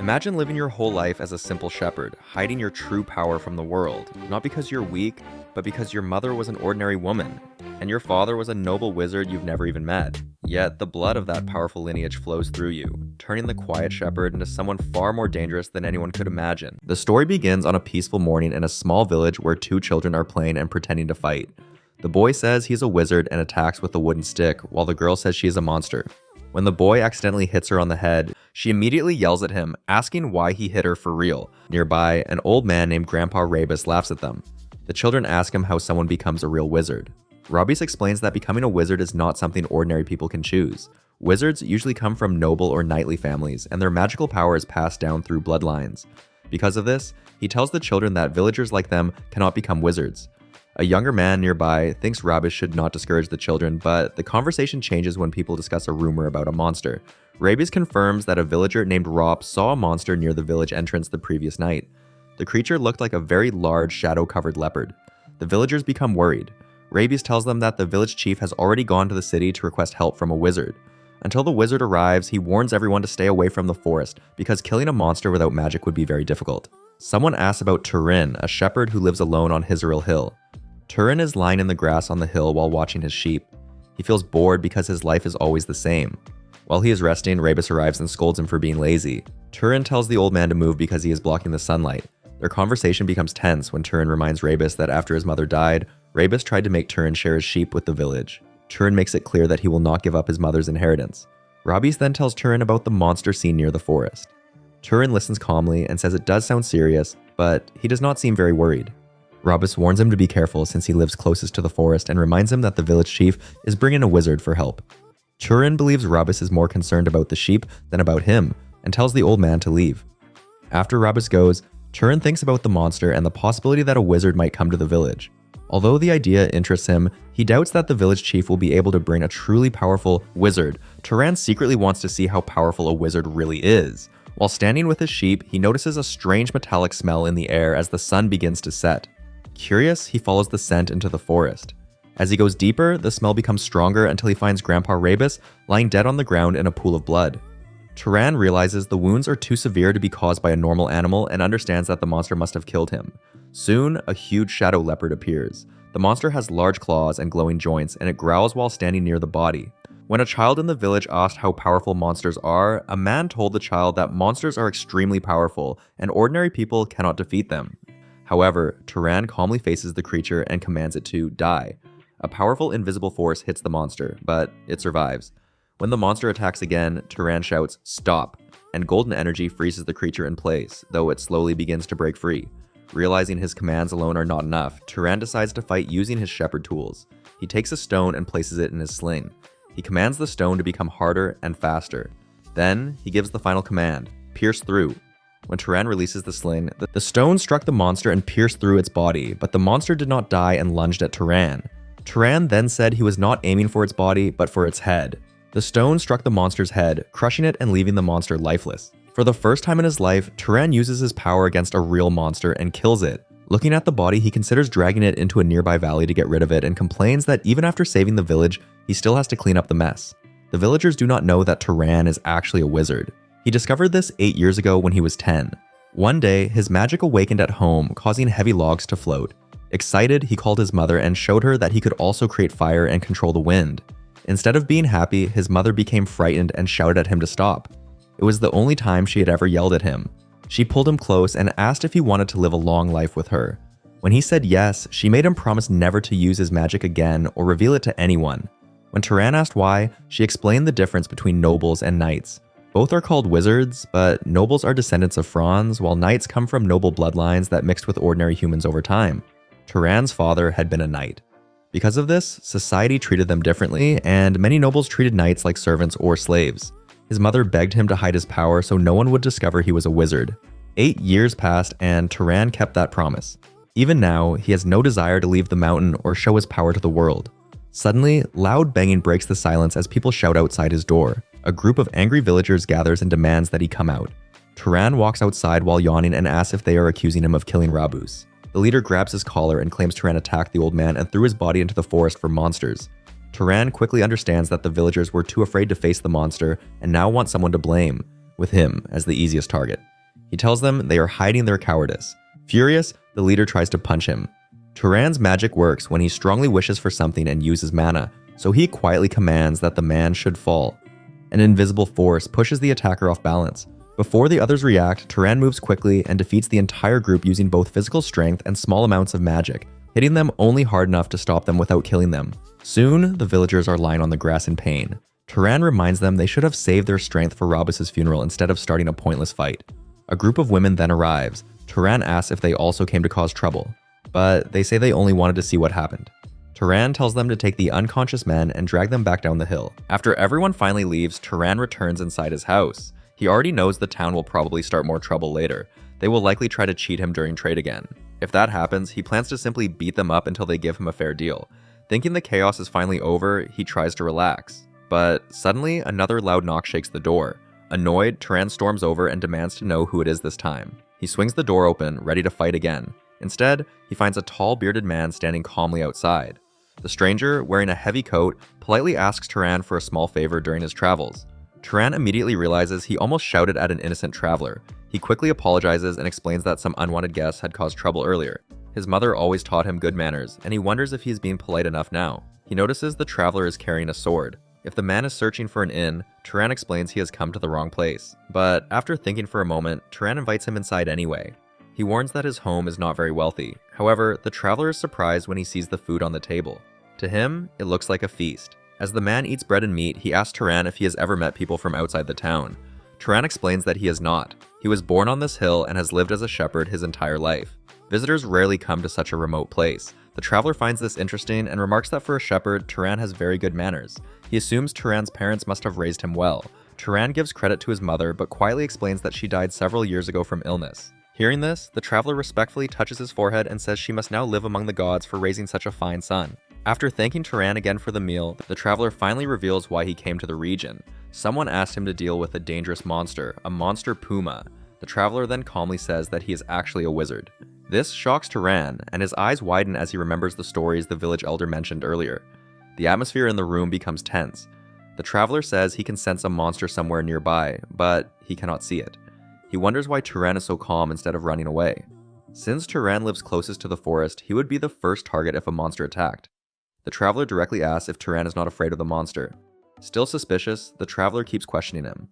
Imagine living your whole life as a simple shepherd, hiding your true power from the world, not because you're weak, but because your mother was an ordinary woman, and your father was a noble wizard you've never even met. Yet, the blood of that powerful lineage flows through you, turning the quiet shepherd into someone far more dangerous than anyone could imagine. The story begins on a peaceful morning in a small village where two children are playing and pretending to fight. The boy says he's a wizard and attacks with a wooden stick, while the girl says she is a monster. When the boy accidentally hits her on the head, she immediately yells at him, asking why he hit her for real. Nearby, an old man named Grandpa Rebus laughs at them. The children ask him how someone becomes a real wizard. Rebus explains that becoming a wizard is not something ordinary people can choose. Wizards usually come from noble or knightly families, and their magical power is passed down through bloodlines. Because of this, he tells the children that villagers like them cannot become wizards. A younger man nearby thinks Rebus should not discourage the children, but the conversation changes when people discuss a rumor about a monster. Rebus confirms that a villager named Rop saw a monster near the village entrance the previous night. The creature looked like a very large, shadow-covered leopard. The villagers become worried. Rebus tells them that the village chief has already gone to the city to request help from a wizard. Until the wizard arrives, he warns everyone to stay away from the forest, because killing a monster without magic would be very difficult. Someone asks about Turin, a shepherd who lives alone on Hizaril Hill. Turin is lying in the grass on the hill while watching his sheep. He feels bored because his life is always the same. While he is resting, Rebus arrives and scolds him for being lazy. Turin tells the old man to move because he is blocking the sunlight. Their conversation becomes tense when Turin reminds Rebus that after his mother died, Rebus tried to make Turin share his sheep with the village. Turin makes it clear that he will not give up his mother's inheritance. Rebus then tells Turin about the monster seen near the forest. Turin listens calmly and says it does sound serious, but he does not seem very worried. Rebus warns him to be careful since he lives closest to the forest and reminds him that the village chief is bringing a wizard for help. Turin believes Rebus is more concerned about the sheep than about him and tells the old man to leave. After Rebus goes, Turin thinks about the monster and the possibility that a wizard might come to the village. Although the idea interests him, he doubts that the village chief will be able to bring a truly powerful wizard. Turin secretly wants to see how powerful a wizard really is. While standing with his sheep, he notices a strange metallic smell in the air as the sun begins to set. Curious, he follows the scent into the forest. As he goes deeper, the smell becomes stronger until he finds Grandpa Rebus lying dead on the ground in a pool of blood. Turin realizes the wounds are too severe to be caused by a normal animal and understands that the monster must have killed him. Soon, a huge shadow leopard appears. The monster has large claws and glowing joints, and it growls while standing near the body. When a child in the village asked how powerful monsters are, a man told the child that monsters are extremely powerful and ordinary people cannot defeat them. However, Turin calmly faces the creature and commands it to die. A powerful invisible force hits the monster, but it survives. When the monster attacks again, Turin shouts, "Stop!" and golden energy freezes the creature in place, though it slowly begins to break free. Realizing his commands alone are not enough, Turin decides to fight using his shepherd tools. He takes a stone and places it in his sling. He commands the stone to become harder and faster. Then, he gives the final command, "Pierce through." When Turin releases the sling, the stone struck the monster and pierced through its body, but the monster did not die and lunged at Turin. Turin then said he was not aiming for its body, but for its head. The stone struck the monster's head, crushing it and leaving the monster lifeless. For the first time in his life, Turin uses his power against a real monster and kills it. Looking at the body, he considers dragging it into a nearby valley to get rid of it and complains that even after saving the village, he still has to clean up the mess. The villagers do not know that Turin is actually a wizard. He discovered this 8 years ago when he was 10. One day, his magic awakened at home, causing heavy logs to float. Excited, he called his mother and showed her that he could also create fire and control the wind. Instead of being happy, his mother became frightened and shouted at him to stop. It was the only time she had ever yelled at him. She pulled him close and asked if he wanted to live a long life with her. When he said yes, she made him promise never to use his magic again or reveal it to anyone. When Turin asked why, she explained the difference between nobles and knights. Both are called wizards, but nobles are descendants of Franz, while knights come from noble bloodlines that mixed with ordinary humans over time. Turin's father had been a knight. Because of this, society treated them differently, and many nobles treated knights like servants or slaves. His mother begged him to hide his power so no one would discover he was a wizard. 8 years passed, and Turin kept that promise. Even now, he has no desire to leave the mountain or show his power to the world. Suddenly, loud banging breaks the silence as people shout outside his door. A group of angry villagers gathers and demands that he come out. Turin walks outside while yawning and asks if they are accusing him of killing Rebus. The leader grabs his collar and claims Turin attacked the old man and threw his body into the forest for monsters. Turin quickly understands that the villagers were too afraid to face the monster and now want someone to blame, with him as the easiest target. He tells them they are hiding their cowardice. Furious, the leader tries to punch him. Turan's magic works when he strongly wishes for something and uses mana, so he quietly commands that the man should fall. An invisible force pushes the attacker off balance. Before the others react, Turan moves quickly and defeats the entire group using both physical strength and small amounts of magic, hitting them only hard enough to stop them without killing them. Soon, the villagers are lying on the grass in pain. Turan reminds them they should have saved their strength for Robus's funeral instead of starting a pointless fight. A group of women then arrives. Turan asks if they also came to cause trouble, but they say they only wanted to see what happened. Turan tells them to take the unconscious men and drag them back down the hill. After everyone finally leaves, Turan returns inside his house. He already knows the town will probably start more trouble later. They will likely try to cheat him during trade again. If that happens, he plans to simply beat them up until they give him a fair deal. Thinking the chaos is finally over, he tries to relax. But suddenly, another loud knock shakes the door. Annoyed, Turan storms over and demands to know who it is this time. He swings the door open, ready to fight again. Instead, he finds a tall, bearded man standing calmly outside. The stranger, wearing a heavy coat, politely asks Turan for a small favor during his travels. Turan immediately realizes he almost shouted at an innocent traveler. He quickly apologizes and explains that some unwanted guests had caused trouble earlier. His mother always taught him good manners, and he wonders if he's being polite enough now. He notices the traveler is carrying a sword. If the man is searching for an inn, Turan explains he has come to the wrong place. But after thinking for a moment, Turan invites him inside anyway. He warns that his home is not very wealthy. However, the traveler is surprised when he sees the food on the table. To him, it looks like a feast. As the man eats bread and meat, he asks Turan if he has ever met people from outside the town. Turan explains that he has not. He was born on this hill and has lived as a shepherd his entire life. Visitors rarely come to such a remote place. The traveler finds this interesting and remarks that for a shepherd, Turan has very good manners. He assumes Turan's parents must have raised him well. Turan gives credit to his mother, but quietly explains that she died several years ago from illness. Hearing this, the traveler respectfully touches his forehead and says she must now live among the gods for raising such a fine son. After thanking Turan again for the meal, the traveler finally reveals why he came to the region. Someone asked him to deal with a dangerous monster, a monster puma. The traveler then calmly says that he is actually a wizard. This shocks Turan, and his eyes widen as he remembers the stories the village elder mentioned earlier. The atmosphere in the room becomes tense. The traveler says he can sense a monster somewhere nearby, but he cannot see it. He wonders why Turan is so calm instead of running away. Since Turan lives closest to the forest, he would be the first target if a monster attacked. The traveler directly asks if Turan is not afraid of the monster. Still suspicious, the traveler keeps questioning him.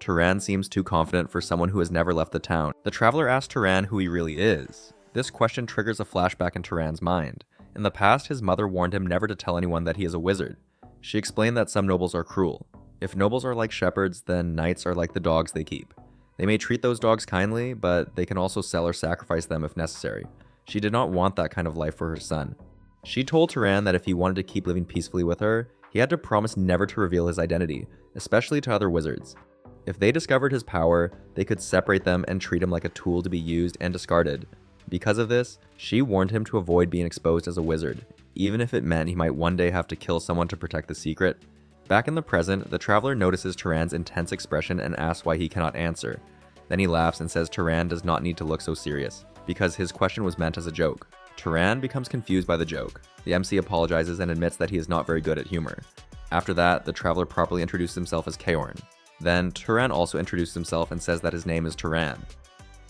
Turan seems too confident for someone who has never left the town. The traveler asks Turan who he really is. This question triggers a flashback in Turan's mind. In the past, his mother warned him never to tell anyone that he is a wizard. She explained that some nobles are cruel. If nobles are like shepherds, then knights are like the dogs they keep. They may treat those dogs kindly, but they can also sell or sacrifice them if necessary. She did not want that kind of life for her son. She told Turan that if he wanted to keep living peacefully with her, he had to promise never to reveal his identity, especially to other wizards. If they discovered his power, they could separate them and treat him like a tool to be used and discarded. Because of this, she warned him to avoid being exposed as a wizard, even if it meant he might one day have to kill someone to protect the secret. Back in the present, the traveler notices Turan's intense expression and asks why he cannot answer. Then he laughs and says Turan does not need to look so serious, because his question was meant as a joke. Turan becomes confused by the joke. The MC apologizes and admits that he is not very good at humor. After that, the traveler properly introduces himself as Kaorn. Then, Turan also introduces himself and says that his name is Turan.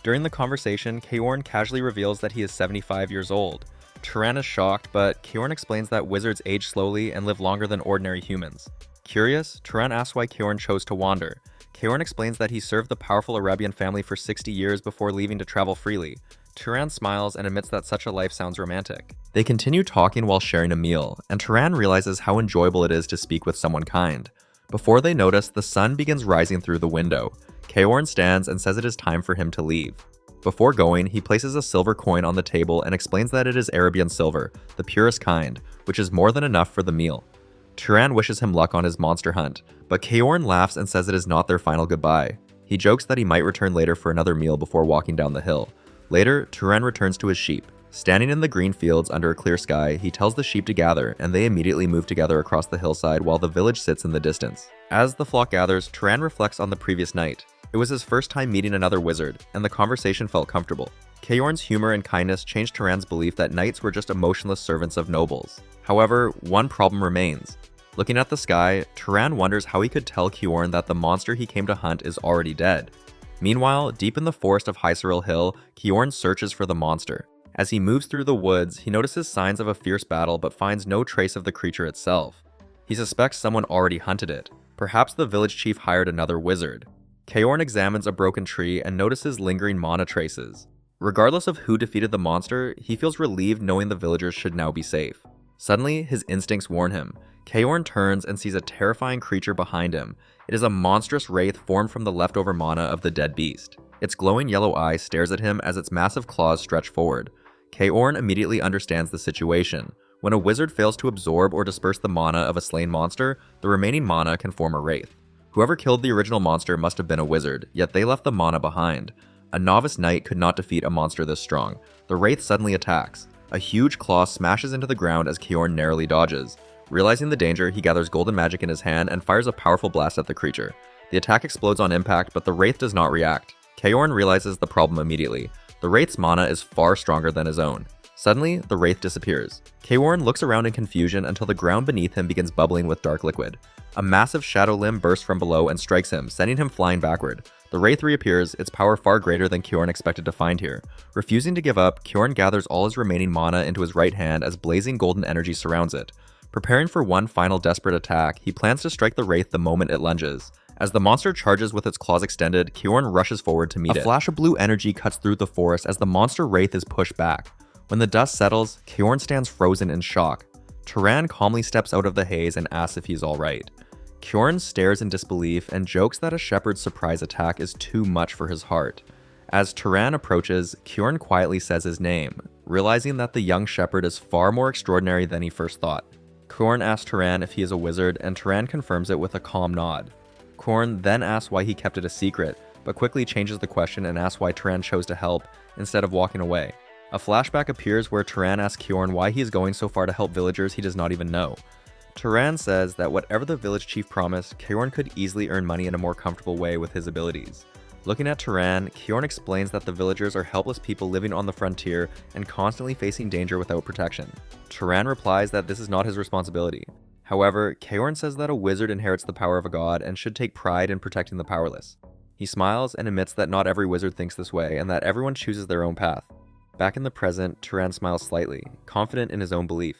During the conversation, Kaorn casually reveals that he is 75 years old. Turan is shocked, but Kaorn explains that wizards age slowly and live longer than ordinary humans. Curious, Turan asks why Kaorn chose to wander. Kaorn explains that he served the powerful Arabian family for 60 years before leaving to travel freely. Turan smiles and admits that such a life sounds romantic. They continue talking while sharing a meal, and Turan realizes how enjoyable it is to speak with someone kind. Before they notice, the sun begins rising through the window. Kaorn stands and says it is time for him to leave. Before going, he places a silver coin on the table and explains that it is Arabian silver, the purest kind, which is more than enough for the meal. Turan wishes him luck on his monster hunt, but Kaorn laughs and says it is not their final goodbye. He jokes that he might return later for another meal before walking down the hill. Later, Turan returns to his sheep. Standing in the green fields under a clear sky, he tells the sheep to gather, and they immediately move together across the hillside while the village sits in the distance. As the flock gathers, Turan reflects on the previous night. It was his first time meeting another wizard, and the conversation felt comfortable. Kaorn's humor and kindness changed Turan's belief that knights were just emotionless servants of nobles. However, one problem remains. Looking at the sky, Turan wonders how he could tell Kaorn that the monster he came to hunt is already dead. Meanwhile, deep in the forest of Hyseril Hill, Kjorn searches for the monster. As he moves through the woods, he notices signs of a fierce battle but finds no trace of the creature itself. He suspects someone already hunted it. Perhaps the village chief hired another wizard. Kjorn examines a broken tree and notices lingering mana traces. Regardless of who defeated the monster, he feels relieved knowing the villagers should now be safe. Suddenly, his instincts warn him. Kjorn turns and sees a terrifying creature behind him. It is a monstrous wraith formed from the leftover mana of the dead beast. Its glowing yellow eye stares at him as its massive claws stretch forward. Kjorn immediately understands the situation. When a wizard fails to absorb or disperse the mana of a slain monster, the remaining mana can form a wraith. Whoever killed the original monster must have been a wizard, yet they left the mana behind. A novice knight could not defeat a monster this strong. The wraith suddenly attacks. A huge claw smashes into the ground as Kjorn narrowly dodges. Realizing the danger, he gathers golden magic in his hand and fires a powerful blast at the creature. The attack explodes on impact, but the wraith does not react. Kjorn realizes the problem immediately. The wraith's mana is far stronger than his own. Suddenly, the wraith disappears. Kjorn looks around in confusion until the ground beneath him begins bubbling with dark liquid. A massive shadow limb bursts from below and strikes him, sending him flying backward. The wraith reappears, its power far greater than Kjorn expected to find here. Refusing to give up, Kjorn gathers all his remaining mana into his right hand as blazing golden energy surrounds it. Preparing for one final desperate attack, he plans to strike the wraith the moment it lunges. As the monster charges with its claws extended, Kjorn rushes forward to meet it. A flash of blue energy cuts through the forest as the monster wraith is pushed back. When the dust settles, Kjorn stands frozen in shock. Turan calmly steps out of the haze and asks if he's alright. Kjorn stares in disbelief and jokes that a shepherd's surprise attack is too much for his heart. As Turan approaches, Kjorn quietly says his name, realizing that the young shepherd is far more extraordinary than he first thought. Kjorn asks Turan if he is a wizard, and Turan confirms it with a calm nod. Kjorn then asks why he kept it a secret, but quickly changes the question and asks why Turan chose to help instead of walking away. A flashback appears where Turan asks Kjorn why he is going so far to help villagers he does not even know. Turan says that whatever the village chief promised, Kjorn could easily earn money in a more comfortable way with his abilities. Looking at Turan, Kjorn explains that the villagers are helpless people living on the frontier and constantly facing danger without protection. Turan replies that this is not his responsibility. However, Kjorn says that a wizard inherits the power of a god and should take pride in protecting the powerless. He smiles and admits that not every wizard thinks this way and that everyone chooses their own path. Back in the present, Turan smiles slightly, confident in his own belief.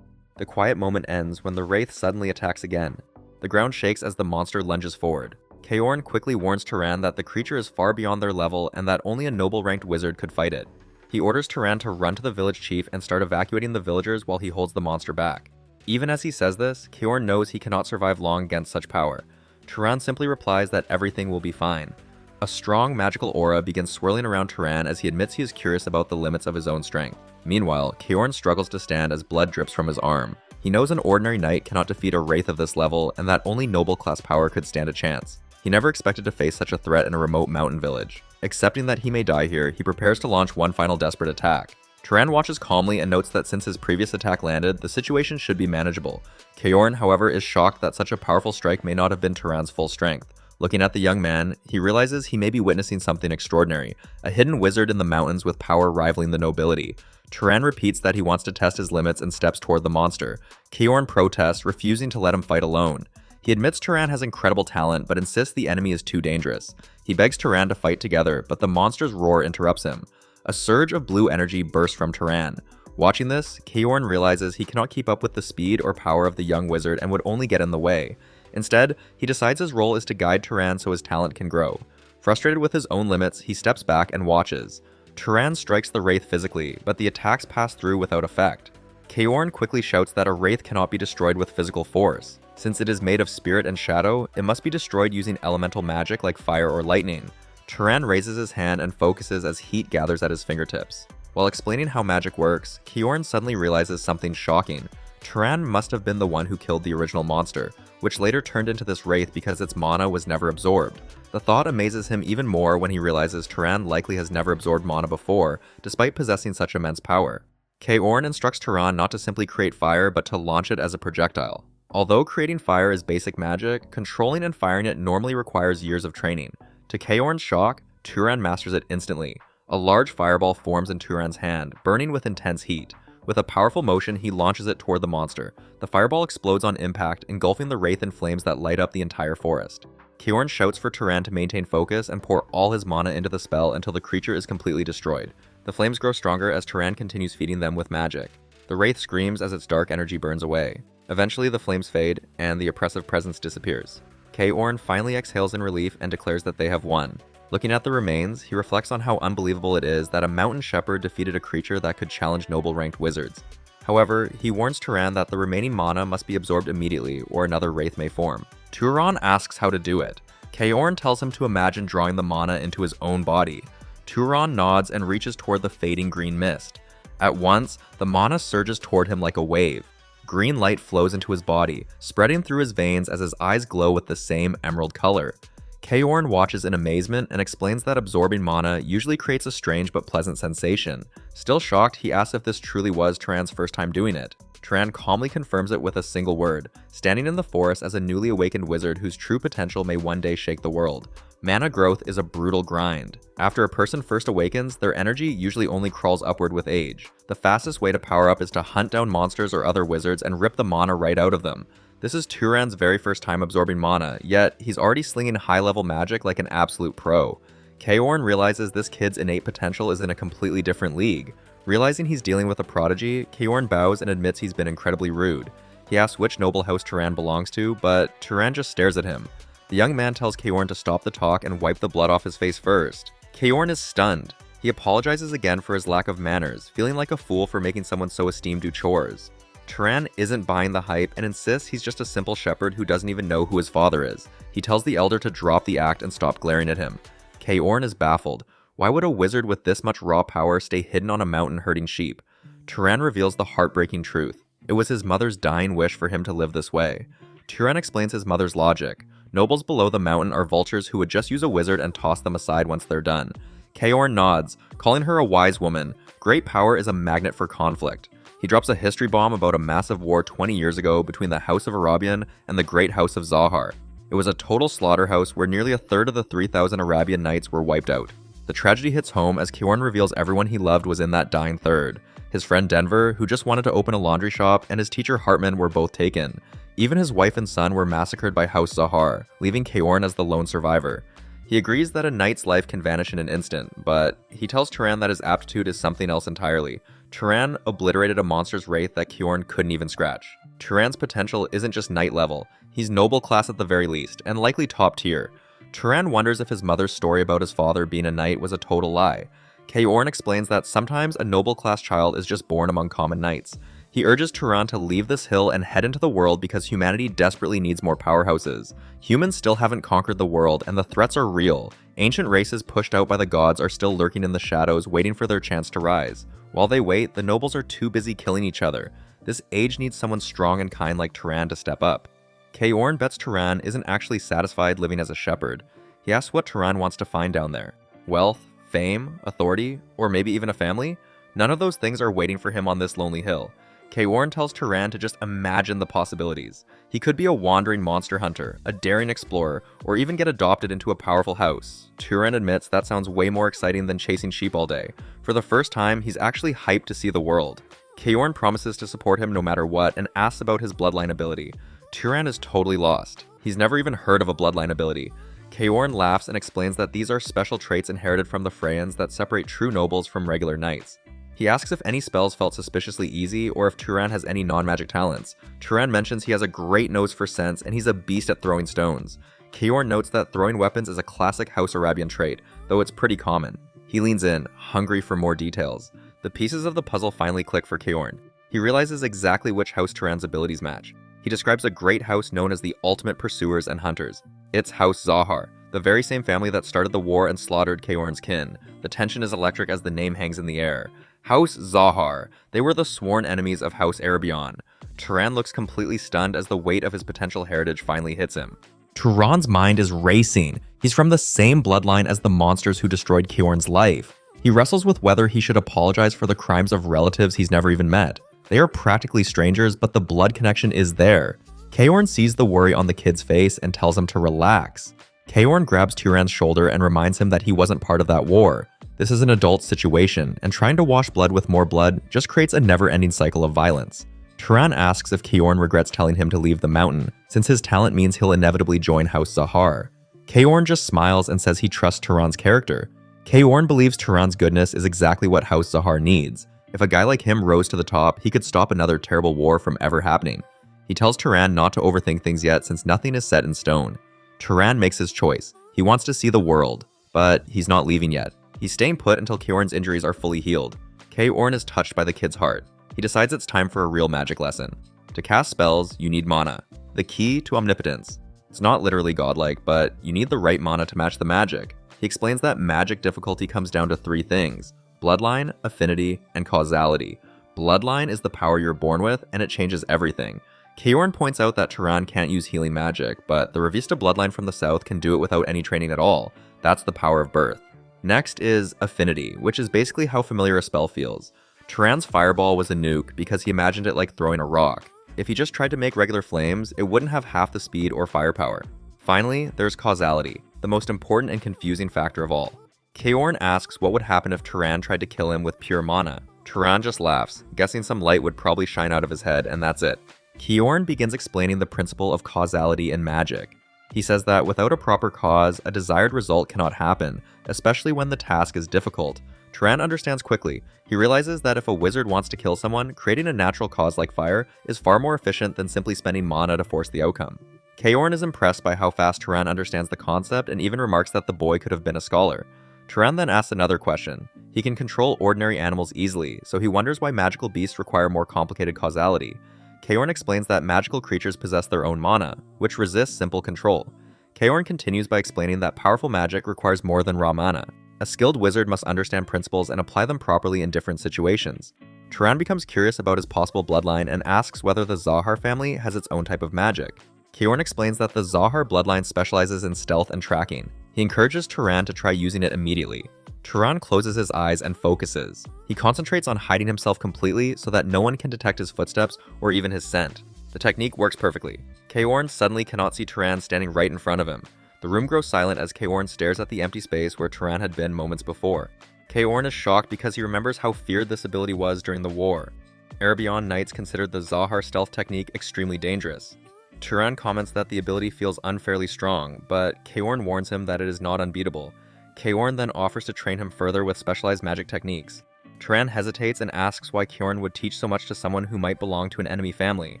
The quiet moment ends when the wraith suddenly attacks again. The ground shakes as the monster lunges forward. Kjorn quickly warns Turan that the creature is far beyond their level and that only a noble-ranked wizard could fight it. He orders Turan to run to the village chief and start evacuating the villagers while he holds the monster back. Even as he says this, Kjorn knows he cannot survive long against such power. Turan simply replies that everything will be fine. A strong magical aura begins swirling around Turan as he admits he is curious about the limits of his own strength. Meanwhile, Kjorn struggles to stand as blood drips from his arm. He knows an ordinary knight cannot defeat a wraith of this level and that only noble class power could stand a chance. He never expected to face such a threat in a remote mountain village. Accepting that he may die here, he prepares to launch one final desperate attack. Turan watches calmly and notes that since his previous attack landed, the situation should be manageable. Kjorn, however, is shocked that such a powerful strike may not have been Turan's full strength. Looking at the young man, he realizes he may be witnessing something extraordinary, a hidden wizard in the mountains with power rivaling the nobility. Turan repeats that he wants to test his limits and steps toward the monster. Kjorn protests, refusing to let him fight alone. He admits Turan has incredible talent, but insists the enemy is too dangerous. He begs Turan to fight together, but the monster's roar interrupts him. A surge of blue energy bursts from Turan. Watching this, Kjorn realizes he cannot keep up with the speed or power of the young wizard and would only get in the way. Instead, he decides his role is to guide Turan so his talent can grow. Frustrated with his own limits, he steps back and watches. Turan strikes the wraith physically, but the attacks pass through without effect. Kjorn quickly shouts that a wraith cannot be destroyed with physical force. Since it is made of spirit and shadow, it must be destroyed using elemental magic like fire or lightning. Turan raises his hand and focuses as heat gathers at his fingertips. While explaining how magic works, Kjorn suddenly realizes something shocking. Turan must have been the one who killed the original monster, which later turned into this wraith because its mana was never absorbed. The thought amazes him even more when he realizes Turan likely has never absorbed mana before, despite possessing such immense power. Kjorn instructs Turan not to simply create fire but to launch it as a projectile. Although creating fire is basic magic, controlling and firing it normally requires years of training. To Kjorn's shock, Turan masters it instantly. A large fireball forms in Turan's hand, burning with intense heat. With a powerful motion, he launches it toward the monster. The fireball explodes on impact, engulfing the wraith in flames that light up the entire forest. Kyorn shouts for Turan to maintain focus and pour all his mana into the spell until the creature is completely destroyed. The flames grow stronger as Turan continues feeding them with magic. The wraith screams as its dark energy burns away. Eventually, the flames fade, and the oppressive presence disappears. Kyorn finally exhales in relief and declares that they have won. Looking at the remains, he reflects on how unbelievable it is that a mountain shepherd defeated a creature that could challenge noble-ranked wizards. However, he warns Turan that the remaining mana must be absorbed immediately, or another wraith may form. Turan asks how to do it. Kyorn tells him to imagine drawing the mana into his own body. Turan nods and reaches toward the fading green mist. At once, the mana surges toward him like a wave. Green light flows into his body, spreading through his veins as his eyes glow with the same emerald color. Kyorn watches in amazement and explains that absorbing mana usually creates a strange but pleasant sensation. Still shocked, he asks if this truly was Turan's first time doing it. Turan calmly confirms it with a single word, standing in the forest as a newly awakened wizard whose true potential may one day shake the world. Mana growth is a brutal grind. After a person first awakens, their energy usually only crawls upward with age. The fastest way to power up is to hunt down monsters or other wizards and rip the mana right out of them. This is Turan's very first time absorbing mana, yet he's already slinging high-level magic like an absolute pro. Kyorn realizes this kid's innate potential is in a completely different league. Realizing he's dealing with a prodigy, Kyorn bows and admits he's been incredibly rude. He asks which noble house Turan belongs to, but Turan just stares at him. The young man tells Kyorn to stop the talk and wipe the blood off his face first. Kyorn is stunned. He apologizes again for his lack of manners, feeling like a fool for making someone so esteemed do chores. Turan isn't buying the hype and insists he's just a simple shepherd who doesn't even know who his father is. He tells the elder to drop the act and stop glaring at him. Kyorn is baffled. Why would a wizard with this much raw power stay hidden on a mountain herding sheep? Turan reveals the heartbreaking truth. It was his mother's dying wish for him to live this way. Turan explains his mother's logic. Nobles below the mountain are vultures who would just use a wizard and toss them aside once they're done. Kyorn nods, calling her a wise woman. Great power is a magnet for conflict. He drops a history bomb about a massive war 20 years ago between the House of Arabian and the Great House of Zahar. It was a total slaughterhouse where nearly a third of the 3,000 Arabian knights were wiped out. The tragedy hits home as Kyorn reveals everyone he loved was in that dying third. His friend Denver, who just wanted to open a laundry shop, and his teacher Hartman were both taken. Even his wife and son were massacred by House Zahar, leaving Kyorn as the lone survivor. He agrees that a knight's life can vanish in an instant, but he tells Turan that his aptitude is something else entirely. Turan obliterated a monster's wraith that Kyorn couldn't even scratch. Turan's potential isn't just knight level, he's noble class at the very least, and likely top tier. Turan wonders if his mother's story about his father being a knight was a total lie. Kyorn explains that sometimes a noble class child is just born among common knights. He urges Turan to leave this hill and head into the world because humanity desperately needs more powerhouses. Humans still haven't conquered the world, and the threats are real. Ancient races pushed out by the gods are still lurking in the shadows, waiting for their chance to rise. While they wait, the nobles are too busy killing each other. This age needs someone strong and kind like Turan to step up. Kyorn bets Turan isn't actually satisfied living as a shepherd. He asks what Turan wants to find down there. Wealth, fame, authority, or maybe even a family? None of those things are waiting for him on this lonely hill. Kyorn tells Turan to just imagine the possibilities. He could be a wandering monster hunter, a daring explorer, or even get adopted into a powerful house. Turan admits that sounds way more exciting than chasing sheep all day. For the first time, he's actually hyped to see the world. Kyorn promises to support him no matter what and asks about his bloodline ability. Turan is totally lost. He's never even heard of a bloodline ability. Kyorn laughs and explains that these are special traits inherited from the Freyans that separate true nobles from regular knights. He asks if any spells felt suspiciously easy or if Turan has any non-magic talents. Turan mentions he has a great nose for sense and he's a beast at throwing stones. Kyorn notes that throwing weapons is a classic House Arabian trait, though it's pretty common. He leans in, hungry for more details. The pieces of the puzzle finally click for Kyorn. He realizes exactly which house Turan's abilities match. He describes a great house known as the ultimate pursuers and hunters. It's House Zahar, the very same family that started the war and slaughtered Kyorn's kin. The tension is electric as the name hangs in the air. House Zahar. They were the sworn enemies of House Arabian. Turan looks completely stunned as the weight of his potential heritage finally hits him. Turan's mind is racing. He's from the same bloodline as the monsters who destroyed Kyorn's life. He wrestles with whether he should apologize for the crimes of relatives he's never even met. They are practically strangers, but the blood connection is there. Kyorn sees the worry on the kid's face and tells him to relax. Kyorn grabs Turan's shoulder and reminds him that he wasn't part of that war. This is an adult situation, and trying to wash blood with more blood just creates a never-ending cycle of violence. Turan asks if Kyorn regrets telling him to leave the mountain, since his talent means he'll inevitably join House Zahar. Kyorn just smiles and says he trusts Turan's character. Kyorn believes Turan's goodness is exactly what House Zahar needs. If a guy like him rose to the top, he could stop another terrible war from ever happening. He tells Turan not to overthink things yet since nothing is set in stone. Turan makes his choice. He wants to see the world, but he's not leaving yet. He's staying put until Kyorn's injuries are fully healed. Kyorn is touched by the kid's heart. He decides it's time for a real magic lesson. To cast spells, you need mana, the key to omnipotence. It's not literally godlike, but you need the right mana to match the magic. He explains that magic difficulty comes down to 3 things: bloodline, affinity, and causality. Bloodline is the power you're born with, and it changes everything. Kyorn points out that Turan can't use healing magic, but the Revista bloodline from the south can do it without any training at all. That's the power of birth. Next is affinity, which is basically how familiar a spell feels. Turan's fireball was a nuke because he imagined it like throwing a rock. If he just tried to make regular flames, it wouldn't have half the speed or firepower. Finally, there's causality, the most important and confusing factor of all. Kyorn asks what would happen if Turan tried to kill him with pure mana. Turan just laughs, guessing some light would probably shine out of his head, and that's it. Kyorn begins explaining the principle of causality in magic. He says that without a proper cause, a desired result cannot happen, especially when the task is difficult. Turan understands quickly. He realizes that if a wizard wants to kill someone, creating a natural cause like fire is far more efficient than simply spending mana to force the outcome. Kyorn is impressed by how fast Turan understands the concept and even remarks that the boy could have been a scholar. Turan then asks another question. He can control ordinary animals easily, so he wonders why magical beasts require more complicated causality. Kyorn explains that magical creatures possess their own mana, which resists simple control. Kyorn continues by explaining that powerful magic requires more than raw mana. A skilled wizard must understand principles and apply them properly in different situations. Turan becomes curious about his possible bloodline and asks whether the Zahar family has its own type of magic. Kyorn explains that the Zahar bloodline specializes in stealth and tracking. He encourages Turan to try using it immediately. Turan closes his eyes and focuses. He concentrates on hiding himself completely so that no one can detect his footsteps or even his scent. The technique works perfectly. Kyorn suddenly cannot see Turan standing right in front of him. The room grows silent as Kyorn stares at the empty space where Turan had been moments before. Kyorn is shocked because he remembers how feared this ability was during the war. Erebion Knights considered the Zahar stealth technique extremely dangerous. Turan comments that the ability feels unfairly strong, but Kyorn warns him that it is not unbeatable. Kyorn then offers to train him further with specialized magic techniques. Turan hesitates and asks why Kyorn would teach so much to someone who might belong to an enemy family.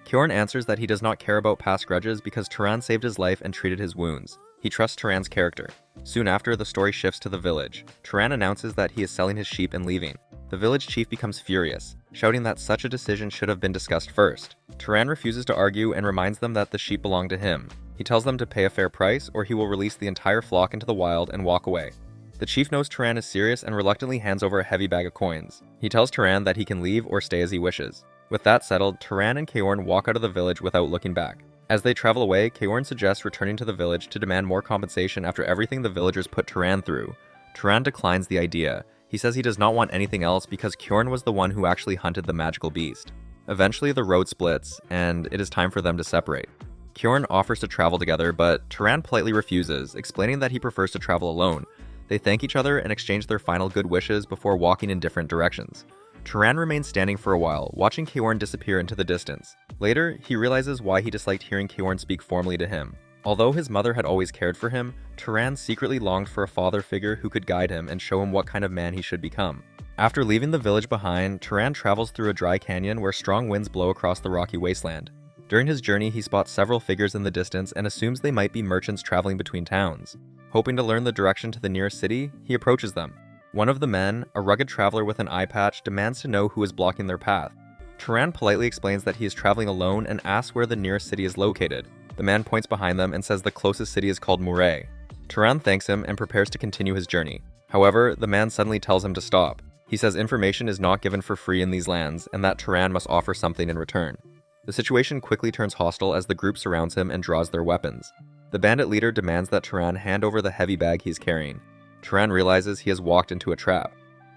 Kyorn answers that he does not care about past grudges because Turan saved his life and treated his wounds. He trusts Turan's character. Soon after, the story shifts to the village. Turan announces that he is selling his sheep and leaving. The village chief becomes furious, shouting that such a decision should have been discussed first. Turan refuses to argue and reminds them that the sheep belong to him. He tells them to pay a fair price or he will release the entire flock into the wild and walk away. The chief knows Turan is serious and reluctantly hands over a heavy bag of coins. He tells Turan that he can leave or stay as he wishes. With that settled, Turan and Kyorn walk out of the village without looking back. As they travel away, Kyorn suggests returning to the village to demand more compensation after everything the villagers put Turan through. Turan declines the idea. He says he does not want anything else because Kyorn was the one who actually hunted the magical beast. Eventually, the road splits, and it is time for them to separate. Kyorn offers to travel together, but Turan politely refuses, explaining that he prefers to travel alone. They thank each other and exchange their final good wishes before walking in different directions. Turan remains standing for a while, watching Kyorn disappear into the distance. Later, he realizes why he disliked hearing Kyorn speak formally to him. Although his mother had always cared for him, Turan secretly longed for a father figure who could guide him and show him what kind of man he should become. After leaving the village behind, Turan travels through a dry canyon where strong winds blow across the rocky wasteland. During his journey, he spots several figures in the distance and assumes they might be merchants traveling between towns. Hoping to learn the direction to the nearest city, he approaches them. One of the men, a rugged traveler with an eye patch, demands to know who is blocking their path. Turan politely explains that he is traveling alone and asks where the nearest city is located. The man points behind them and says the closest city is called Murray. Turan thanks him and prepares to continue his journey. However, the man suddenly tells him to stop. He says information is not given for free in these lands and that Turan must offer something in return. The situation quickly turns hostile as the group surrounds him and draws their weapons. The bandit leader demands that Turan hand over the heavy bag he is carrying. Turan realizes he has walked into a trap.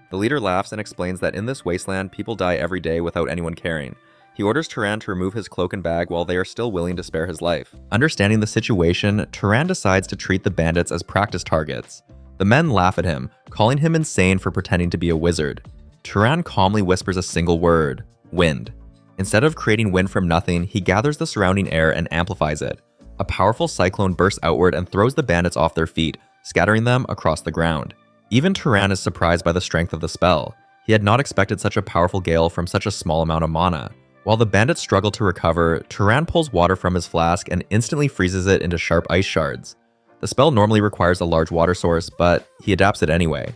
The leader laughs and explains that in this wasteland, people die every day without anyone caring. He orders Turan to remove his cloak and bag while they are still willing to spare his life. Understanding the situation, Turan decides to treat the bandits as practice targets. The men laugh at him, calling him insane for pretending to be a wizard. Turan calmly whispers a single word: wind. Instead of creating wind from nothing, he gathers the surrounding air and amplifies it. A powerful cyclone bursts outward and throws the bandits off their feet, scattering them across the ground. Even Turan is surprised by the strength of the spell. He had not expected such a powerful gale from such a small amount of mana. While the bandits struggle to recover, Turan pulls water from his flask and instantly freezes it into sharp ice shards. The spell normally requires a large water source, but he adapts it anyway.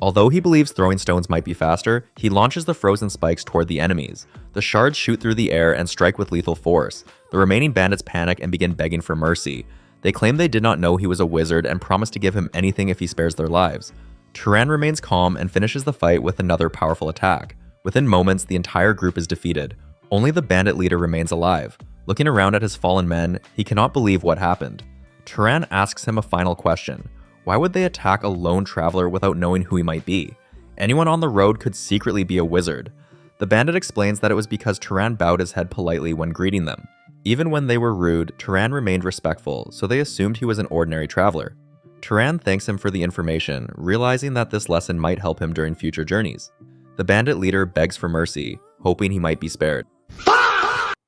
Although he believes throwing stones might be faster, he launches the frozen spikes toward the enemies. The shards shoot through the air and strike with lethal force. The remaining bandits panic and begin begging for mercy. They claim they did not know he was a wizard and promise to give him anything if he spares their lives. Turan remains calm and finishes the fight with another powerful attack. Within moments, the entire group is defeated. Only the bandit leader remains alive. Looking around at his fallen men, he cannot believe what happened. Turan asks him a final question. Why would they attack a lone traveler without knowing who he might be? Anyone on the road could secretly be a wizard. The bandit explains that it was because Turan bowed his head politely when greeting them. Even when they were rude, Turan remained respectful, so they assumed he was an ordinary traveler. Turan thanks him for the information, realizing that this lesson might help him during future journeys. The bandit leader begs for mercy, hoping he might be spared.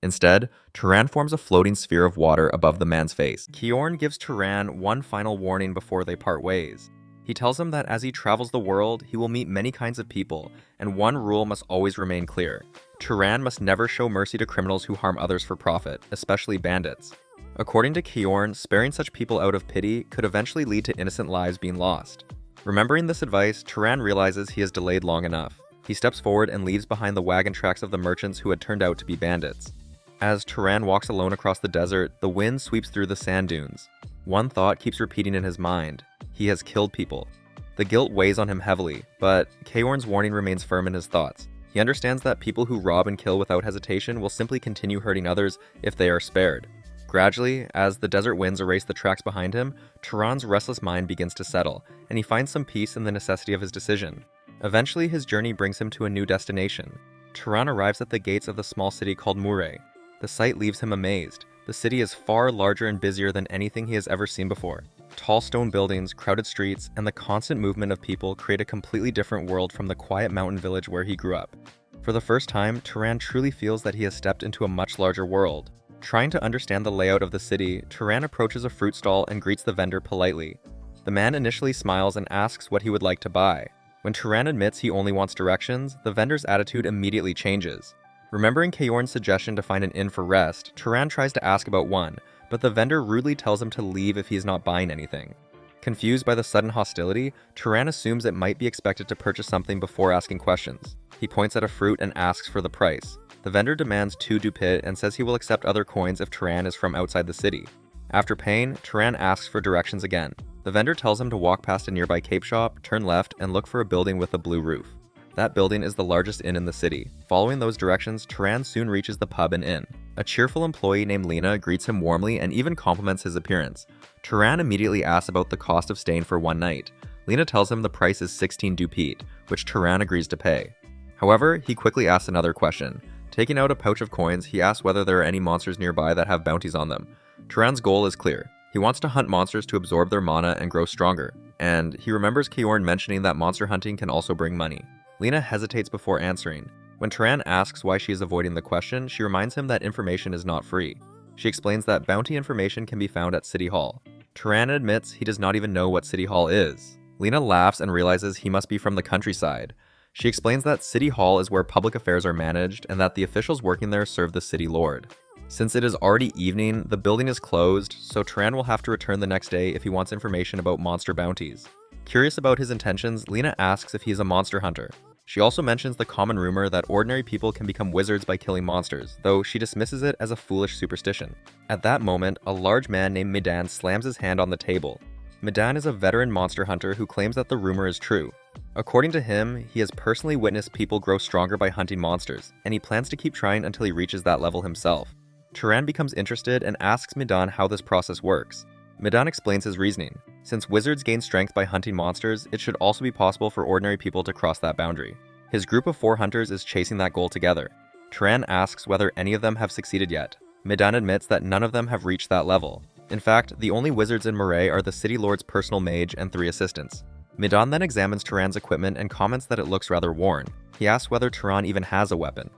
Instead, Turan forms a floating sphere of water above the man's face. Kiorn gives Turan one final warning before they part ways. He tells him that as he travels the world, he will meet many kinds of people, and one rule must always remain clear. Turan must never show mercy to criminals who harm others for profit, especially bandits. According to Kiorn, sparing such people out of pity could eventually lead to innocent lives being lost. Remembering this advice, Turan realizes he has delayed long enough. He steps forward and leaves behind the wagon tracks of the merchants who had turned out to be bandits. As Turan walks alone across the desert, the wind sweeps through the sand dunes. One thought keeps repeating in his mind: he has killed people. The guilt weighs on him heavily, but Kiorn's warning remains firm in his thoughts. He understands that people who rob and kill without hesitation will simply continue hurting others if they are spared. Gradually, as the desert winds erase the tracks behind him, Turan's restless mind begins to settle, and he finds some peace in the necessity of his decision. Eventually, his journey brings him to a new destination. Turan arrives at the gates of the small city called Mure. The sight leaves him amazed. The city is far larger and busier than anything he has ever seen before. Tall stone buildings, crowded streets, and the constant movement of people create a completely different world from the quiet mountain village where he grew up. For the first time, Turan truly feels that he has stepped into a much larger world. Trying to understand the layout of the city, Turan approaches a fruit stall and greets the vendor politely. The man initially smiles and asks what he would like to buy. When Turan admits he only wants directions, the vendor's attitude immediately changes. Remembering Kiorn's suggestion to find an inn for rest, Turan tries to ask about one, but the vendor rudely tells him to leave if he is not buying anything. Confused by the sudden hostility, Turan assumes it might be expected to purchase something before asking questions. He points at a fruit and asks for the price. The vendor demands 2 dupit and says he will accept other coins if Turan is from outside the city. After paying, Turan asks for directions again. The vendor tells him to walk past a nearby cape shop, turn left, and look for a building with a blue roof. That building is the largest inn in the city. Following those directions, Turan soon reaches the pub and inn. A cheerful employee named Lena greets him warmly and even compliments his appearance. Turan immediately asks about the cost of staying for one night. Lena tells him the price is 16 dupit, which Turan agrees to pay. However, he quickly asks another question. Taking out a pouch of coins, he asks whether there are any monsters nearby that have bounties on them. Turan's goal is clear. He wants to hunt monsters to absorb their mana and grow stronger. And he remembers Kiorn mentioning that monster hunting can also bring money. Lena hesitates before answering. When Turan asks why she is avoiding the question, she reminds him that information is not free. She explains that bounty information can be found at City Hall. Turan admits he does not even know what City Hall is. Lena laughs and realizes he must be from the countryside. She explains that City Hall is where public affairs are managed and that the officials working there serve the city lord. Since it is already evening, the building is closed, so Turan will have to return the next day if he wants information about monster bounties. Curious about his intentions, Lena asks if he is a monster hunter. She also mentions the common rumor that ordinary people can become wizards by killing monsters, though she dismisses it as a foolish superstition. At that moment, a large man named Medan slams his hand on the table. Medan is a veteran monster hunter who claims that the rumor is true. According to him, he has personally witnessed people grow stronger by hunting monsters, and he plans to keep trying until he reaches that level himself. Turan becomes interested and asks Medan how this process works. Medan explains his reasoning. Since wizards gain strength by hunting monsters, it should also be possible for ordinary people to cross that boundary. His group of 4 hunters is chasing that goal together. Turan asks whether any of them have succeeded yet. Medan admits that none of them have reached that level. In fact, the only wizards in Murray are the city lord's personal mage and 3 assistants. Midan then examines Turan's equipment and comments that it looks rather worn. He asks whether Turan even has a weapon.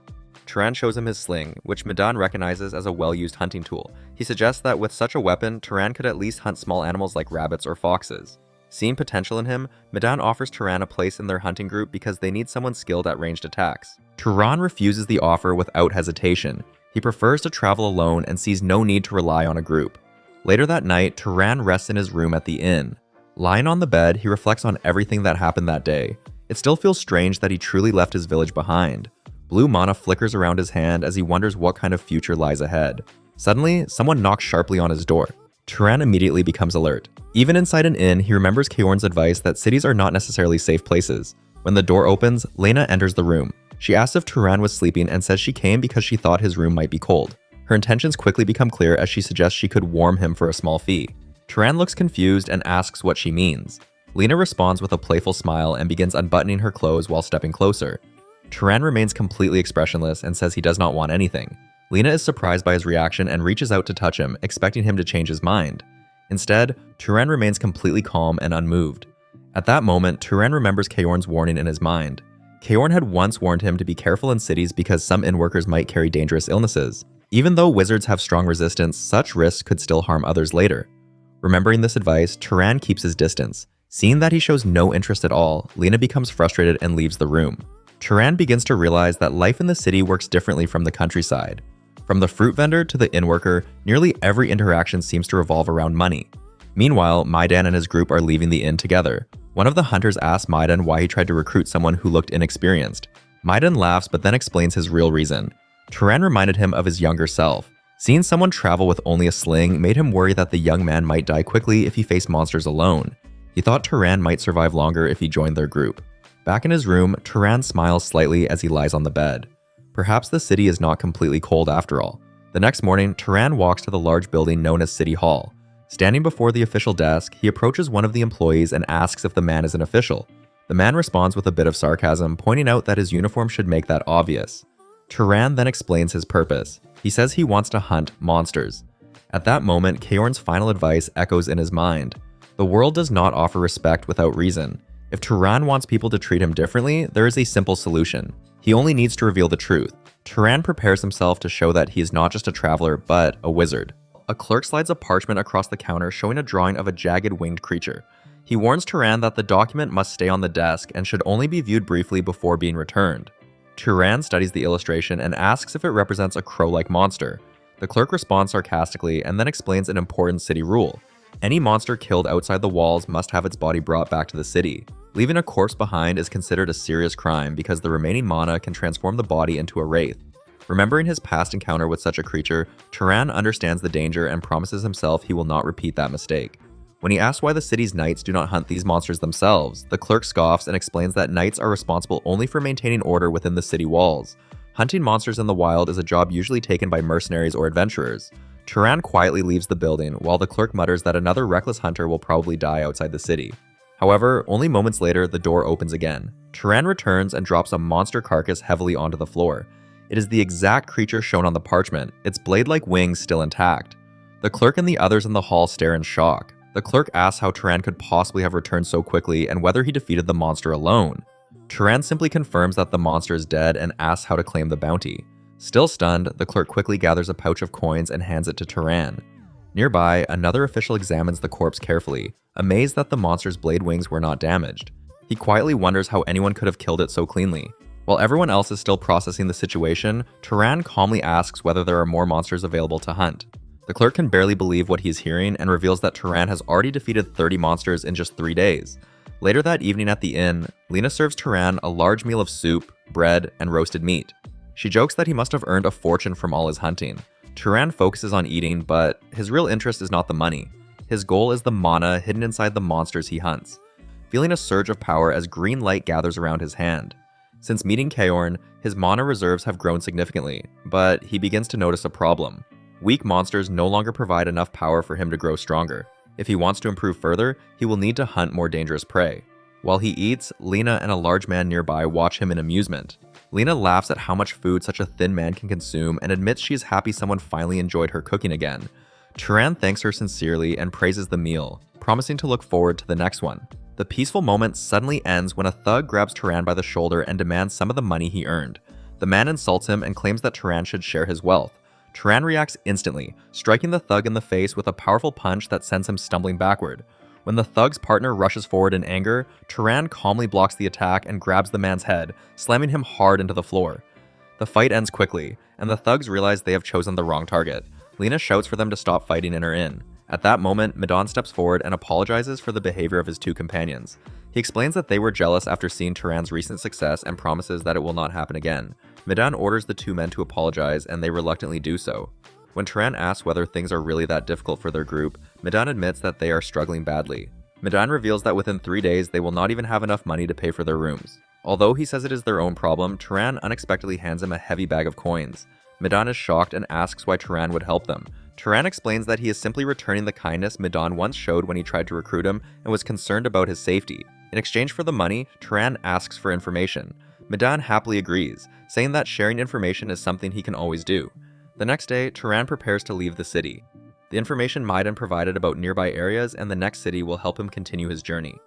Turan shows him his sling, which Midan recognizes as a well-used hunting tool. He suggests that with such a weapon, Turan could at least hunt small animals like rabbits or foxes. Seeing potential in him, Midan offers Turan a place in their hunting group because they need someone skilled at ranged attacks. Turan refuses the offer without hesitation. He prefers to travel alone and sees no need to rely on a group. Later that night, Turan rests in his room at the inn. Lying on the bed, he reflects on everything that happened that day. It still feels strange that he truly left his village behind. Blue mana flickers around his hand as he wonders what kind of future lies ahead. Suddenly, someone knocks sharply on his door. Turan immediately becomes alert. Even inside an inn, he remembers Kaorn's advice that cities are not necessarily safe places. When the door opens, Lena enters the room. She asks if Turan was sleeping and says she came because she thought his room might be cold. Her intentions quickly become clear as she suggests she could warm him for a small fee. Turan looks confused and asks what she means. Lena responds with a playful smile and begins unbuttoning her clothes while stepping closer. Turan remains completely expressionless and says he does not want anything. Lena is surprised by his reaction and reaches out to touch him, expecting him to change his mind. Instead, Turan remains completely calm and unmoved. At that moment, Turan remembers Kaorn's warning in his mind. Kaorn had once warned him to be careful in cities because some inn workers might carry dangerous illnesses. Even though wizards have strong resistance, such risks could still harm others later. Remembering this advice, Turan keeps his distance. Seeing that he shows no interest at all, Lena becomes frustrated and leaves the room. Turan begins to realize that life in the city works differently from the countryside. From the fruit vendor to the inn worker, nearly every interaction seems to revolve around money. Meanwhile, Maidan and his group are leaving the inn together. One of the hunters asks Maidan why he tried to recruit someone who looked inexperienced. Maidan laughs but then explains his real reason. Turan reminded him of his younger self. Seeing someone travel with only a sling made him worry that the young man might die quickly if he faced monsters alone. He thought Turan might survive longer if he joined their group. Back in his room, Turan smiles slightly as he lies on the bed. Perhaps the city is not completely cold after all. The next morning, Turan walks to the large building known as City Hall. Standing before the official desk, he approaches one of the employees and asks if the man is an official. The man responds with a bit of sarcasm, pointing out that his uniform should make that obvious. Turan then explains his purpose. He says he wants to hunt monsters. At that moment, Kaorn's final advice echoes in his mind. The world does not offer respect without reason. If Turan wants people to treat him differently, there is a simple solution. He only needs to reveal the truth. Turan prepares himself to show that he is not just a traveler, but a wizard. A clerk slides a parchment across the counter showing a drawing of a jagged winged creature. He warns Turan that the document must stay on the desk and should only be viewed briefly before being returned. Turan studies the illustration and asks if it represents a crow-like monster. The clerk responds sarcastically and then explains an important city rule. Any monster killed outside the walls must have its body brought back to the city. Leaving a corpse behind is considered a serious crime because the remaining mana can transform the body into a wraith. Remembering his past encounter with such a creature, Turan understands the danger and promises himself he will not repeat that mistake. When he asks why the city's knights do not hunt these monsters themselves, the clerk scoffs and explains that knights are responsible only for maintaining order within the city walls. Hunting monsters in the wild is a job usually taken by mercenaries or adventurers. Turan quietly leaves the building, while the clerk mutters that another reckless hunter will probably die outside the city. However, only moments later, the door opens again. Turan returns and drops a monster carcass heavily onto the floor. It is the exact creature shown on the parchment, its blade-like wings still intact. The clerk and the others in the hall stare in shock. The clerk asks how Turan could possibly have returned so quickly and whether he defeated the monster alone. Turan simply confirms that the monster is dead and asks how to claim the bounty. Still stunned, the clerk quickly gathers a pouch of coins and hands it to Turan. Nearby, another official examines the corpse carefully, amazed that the monster's blade wings were not damaged. He quietly wonders how anyone could have killed it so cleanly. While everyone else is still processing the situation, Turan calmly asks whether there are more monsters available to hunt. The clerk can barely believe what he's hearing and reveals that Turan has already defeated 30 monsters in just 3 days. Later that evening at the inn, Lena serves Turan a large meal of soup, bread, and roasted meat. She jokes that he must have earned a fortune from all his hunting. Turan focuses on eating, but his real interest is not the money. His goal is the mana hidden inside the monsters he hunts. Feeling a surge of power as green light gathers around his hand. Since meeting Kaorn, his mana reserves have grown significantly, but he begins to notice a problem. Weak monsters no longer provide enough power for him to grow stronger. If he wants to improve further, he will need to hunt more dangerous prey. While he eats, Lena and a large man nearby watch him in amusement. Lena laughs at how much food such a thin man can consume and admits she is happy someone finally enjoyed her cooking again. Turan thanks her sincerely and praises the meal, promising to look forward to the next one. The peaceful moment suddenly ends when a thug grabs Turan by the shoulder and demands some of the money he earned. The man insults him and claims that Turan should share his wealth. Turan reacts instantly, striking the thug in the face with a powerful punch that sends him stumbling backward. When the thug's partner rushes forward in anger, Turan calmly blocks the attack and grabs the man's head, slamming him hard into the floor. The fight ends quickly, and the thugs realize they have chosen the wrong target. Lena shouts for them to stop fighting in her inn. At that moment, Medan steps forward and apologizes for the behavior of his two companions. He explains that they were jealous after seeing Turan's recent success and promises that it will not happen again. Medan orders the two men to apologize, and they reluctantly do so. When Turan asks whether things are really that difficult for their group, Medan admits that they are struggling badly. Medan reveals that within 3 days they will not even have enough money to pay for their rooms. Although he says it is their own problem, Turan unexpectedly hands him a heavy bag of coins. Medan is shocked and asks why Turan would help them. Turan explains that he is simply returning the kindness Medan once showed when he tried to recruit him and was concerned about his safety. In exchange for the money, Turan asks for information. Medan happily agrees, saying that sharing information is something he can always do. The next day, Turan prepares to leave the city. The information Maidan provided about nearby areas and the next city will help him continue his journey.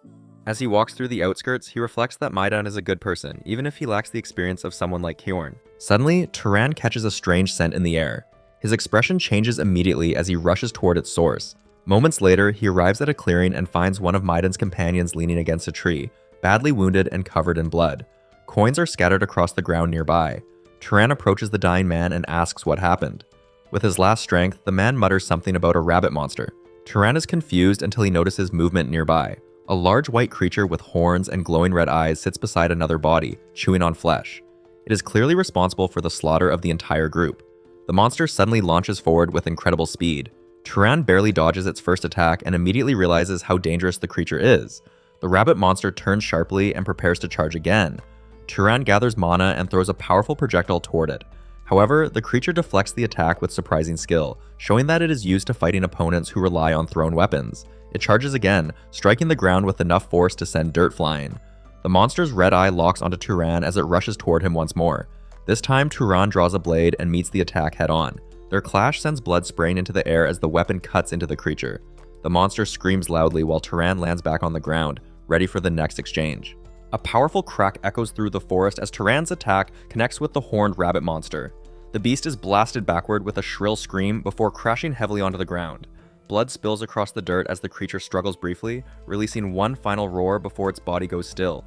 As he walks through the outskirts, he reflects that Maidan is a good person, even if he lacks the experience of someone like Kjorn. Suddenly, Turan catches a strange scent in the air. His expression changes immediately as he rushes toward its source. Moments later, he arrives at a clearing and finds one of Maidan's companions leaning against a tree, badly wounded and covered in blood. Coins are scattered across the ground nearby. Turan approaches the dying man and asks what happened. With his last strength, the man mutters something about a rabbit monster. Turan is confused until he notices movement nearby. A large white creature with horns and glowing red eyes sits beside another body, chewing on flesh. It is clearly responsible for the slaughter of the entire group. The monster suddenly launches forward with incredible speed. Turan barely dodges its first attack and immediately realizes how dangerous the creature is. The rabbit monster turns sharply and prepares to charge again. Turan gathers mana and throws a powerful projectile toward it. However, the creature deflects the attack with surprising skill, showing that it is used to fighting opponents who rely on thrown weapons. It charges again, striking the ground with enough force to send dirt flying. The monster's red eye locks onto Turan as it rushes toward him once more. This time, Turan draws a blade and meets the attack head-on. Their clash sends blood spraying into the air as the weapon cuts into the creature. The monster screams loudly while Turan lands back on the ground, ready for the next exchange. A powerful crack echoes through the forest as Turan's attack connects with the horned rabbit monster. The beast is blasted backward with a shrill scream before crashing heavily onto the ground. Blood spills across the dirt as the creature struggles briefly, releasing one final roar before its body goes still.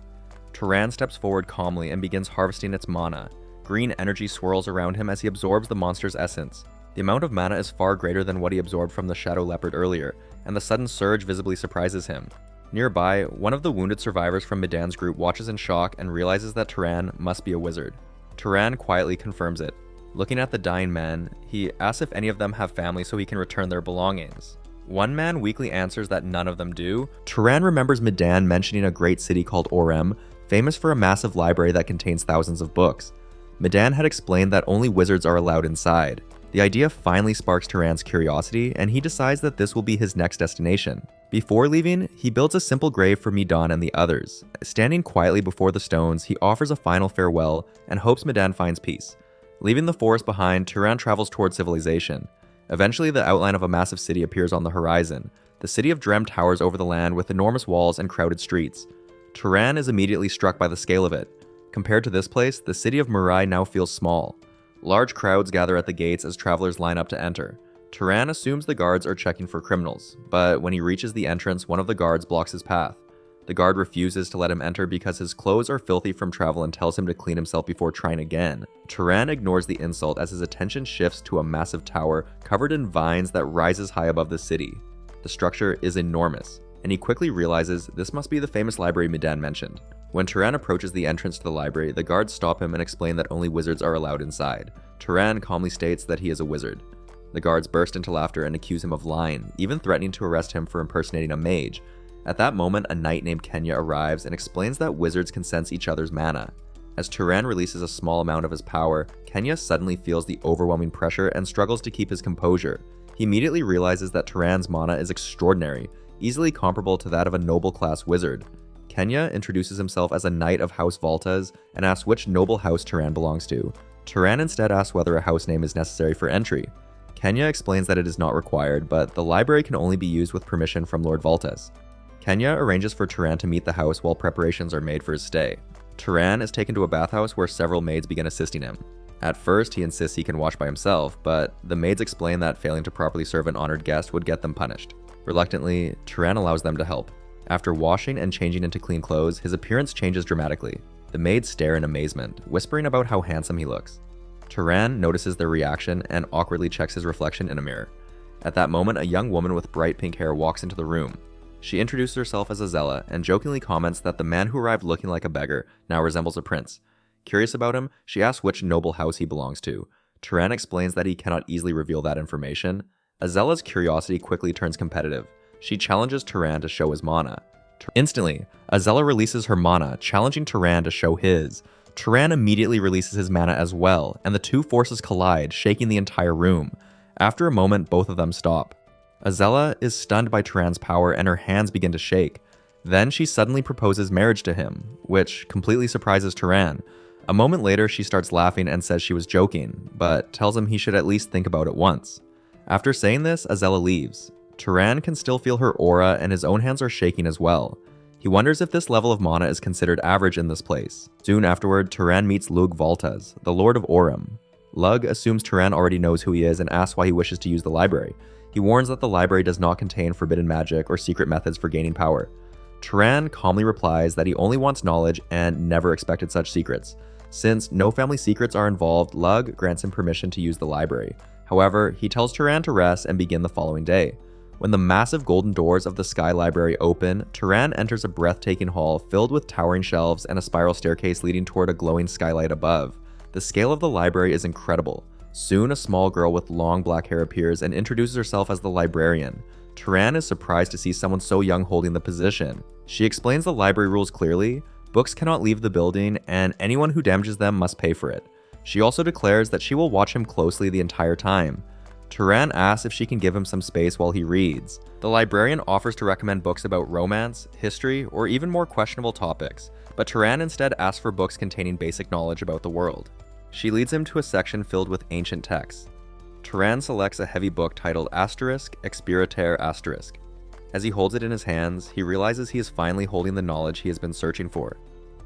Turan steps forward calmly and begins harvesting its mana. Green energy swirls around him as he absorbs the monster's essence. The amount of mana is far greater than what he absorbed from the Shadow Leopard earlier, and the sudden surge visibly surprises him. Nearby, one of the wounded survivors from Medan's group watches in shock and realizes that Turan must be a wizard. Turan quietly confirms it. Looking at the dying men, he asks if any of them have family so he can return their belongings. One man weakly answers that none of them do. Turan remembers Medan mentioning a great city called Orem, famous for a massive library that contains thousands of books. Medan had explained that only wizards are allowed inside. The idea finally sparks Turan's curiosity, and he decides that this will be his next destination. Before leaving, he builds a simple grave for Medan and the others. Standing quietly before the stones, he offers a final farewell and hopes Medan finds peace. Leaving the forest behind, Turan travels toward civilization. Eventually, the outline of a massive city appears on the horizon. The city of Drem towers over the land with enormous walls and crowded streets. Turan is immediately struck by the scale of it. Compared to this place, the city of Murai now feels small. Large crowds gather at the gates as travelers line up to enter. Turan assumes the guards are checking for criminals, but when he reaches the entrance, one of the guards blocks his path. The guard refuses to let him enter because his clothes are filthy from travel and tells him to clean himself before trying again. Turan ignores the insult as his attention shifts to a massive tower covered in vines that rises high above the city. The structure is enormous, and he quickly realizes this must be the famous library Medan mentioned. When Turan approaches the entrance to the library, the guards stop him and explain that only wizards are allowed inside. Turan calmly states that he is a wizard. The guards burst into laughter and accuse him of lying, even threatening to arrest him for impersonating a mage. At that moment, a knight named Kenya arrives and explains that wizards can sense each other's mana. As Turan releases a small amount of his power, Kenya suddenly feels the overwhelming pressure and struggles to keep his composure. He immediately realizes that Turan's mana is extraordinary, easily comparable to that of a noble class wizard. Kenya introduces himself as a knight of House Valtez and asks which noble house Turan belongs to. Turan instead asks whether a house name is necessary for entry. Kenya explains that it is not required, but the library can only be used with permission from Lord Valtez. Kenya arranges for Turan to meet the house while preparations are made for his stay. Turan is taken to a bathhouse where several maids begin assisting him. At first, he insists he can wash by himself, but the maids explain that failing to properly serve an honored guest would get them punished. Reluctantly, Turan allows them to help. After washing and changing into clean clothes, his appearance changes dramatically. The maids stare in amazement, whispering about how handsome he looks. Turan notices their reaction and awkwardly checks his reflection in a mirror. At that moment, a young woman with bright pink hair walks into the room. She introduces herself as Azella and jokingly comments that the man who arrived looking like a beggar now resembles a prince. Curious about him, she asks which noble house he belongs to. Turan explains that he cannot easily reveal that information. Azella's curiosity quickly turns competitive. She challenges Turan to show his mana. Instantly, Azella releases her mana, challenging Turan to show his. Turan immediately releases his mana as well, and the two forces collide, shaking the entire room. After a moment, both of them stop. Azella is stunned by Turan's power and her hands begin to shake. Then she suddenly proposes marriage to him, which completely surprises Turan. A moment later, she starts laughing and says she was joking, but tells him he should at least think about it once. After saying this, Azella leaves. Turan can still feel her aura and his own hands are shaking as well. He wonders if this level of mana is considered average in this place. Soon afterward, Turan meets Lug Valtas, the Lord of Aurum. Lug assumes Turan already knows who he is and asks why he wishes to use the library. He warns that the library does not contain forbidden magic or secret methods for gaining power. Turan calmly replies that he only wants knowledge and never expected such secrets. Since no family secrets are involved, Lug grants him permission to use the library. However, he tells Turan to rest and begin the following day. When the massive golden doors of the Sky Library open, Turan enters a breathtaking hall filled with towering shelves and a spiral staircase leading toward a glowing skylight above. The scale of the library is incredible. Soon, a small girl with long black hair appears and introduces herself as the librarian. Turan is surprised to see someone so young holding the position. She explains the library rules clearly. Books cannot leave the building, and anyone who damages them must pay for it. She also declares that she will watch him closely the entire time. Turan asks if she can give him some space while he reads. The librarian offers to recommend books about romance, history, or even more questionable topics, but Turan instead asks for books containing basic knowledge about the world. She leads him to a section filled with ancient texts. Turan selects a heavy book titled Expiratere Asterisk. As he holds it in his hands, he realizes he is finally holding the knowledge he has been searching for.